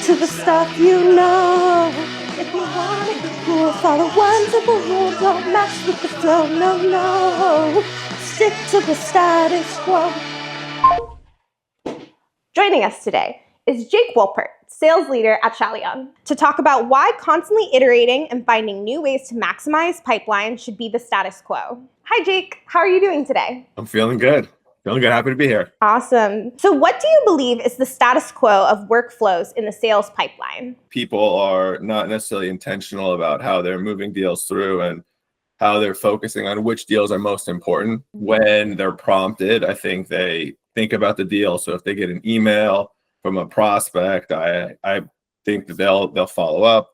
to the stuff you know. If you want it cool, follow one simple rule. Don't mess with the flow, no. Stick to the status quo. Joining us today is Jake Wolpert, sales leader at Shalion, to talk about why constantly iterating and finding new ways to maximize pipeline should be the status quo. Hi, Jake. How are you doing today? I'm feeling good. Feeling good. Happy to be here. Awesome. So what do you believe is the status quo of workflows in the sales pipeline? People are not necessarily intentional about how they're moving deals through and how they're focusing on which deals are most important. When they're prompted, I think they think about the deal. So if they get an email from a prospect, I think that they'll follow up.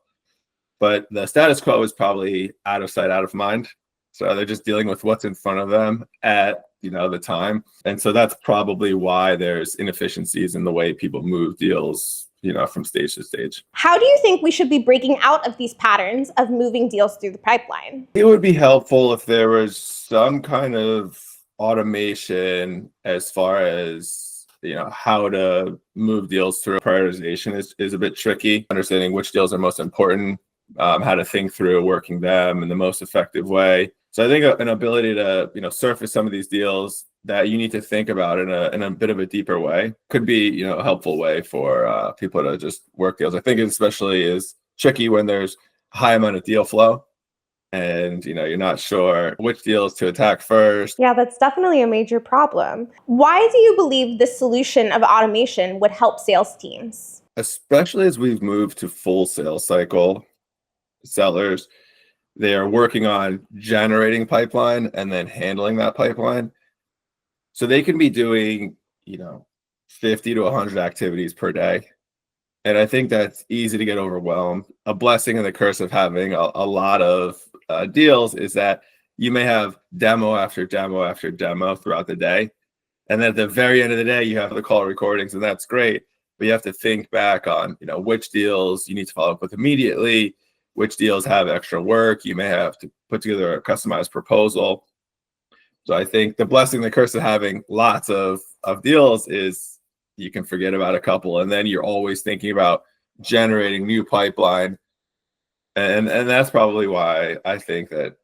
But the status quo is probably out of sight, out of mind. So they're just dealing with what's in front of them at the time. And so that's probably why there's inefficiencies in the way people move deals, from stage to stage. How do you think we should be breaking out of these patterns of moving deals through the pipeline? It would be helpful if there was some kind of automation as far as how to move deals through. Prioritization is a bit tricky. Understanding which deals are most important, how to think through working them in the most effective way. So I think an ability to surface some of these deals that you need to think about in a bit of a deeper way could be a helpful way for people to just work deals. I think it especially is tricky when there's a high amount of deal flow and you're not sure which deals to attack first. Yeah, that's definitely a major problem. Why do you believe the solution of automation would help sales teams? Especially as we've moved to full sales cycle, sellers, they are working on generating pipeline and then handling that pipeline. So they can be doing, 50 to 100 activities per day. And I think that's easy to get overwhelmed. A blessing and the curse of having a lot of deals is that you may have demo after demo after demo throughout the day. And then at the very end of the day, you have the call recordings, and that's great. But you have to think back on, which deals you need to follow up with immediately, which deals have extra work. You may have to put together a customized proposal. So I think the blessing, the curse of having lots of deals is you can forget about a couple, and then you're always thinking about generating new pipeline. And that's probably why I think that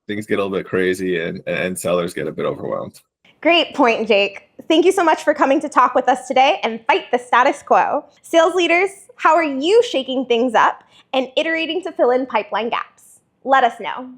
things get a little bit crazy and sellers get a bit overwhelmed. Great point, Jake. Thank you so much for coming to talk with us today and fight the status quo. Sales leaders, how are you shaking things up and iterating to fill in pipeline gaps? Let us know.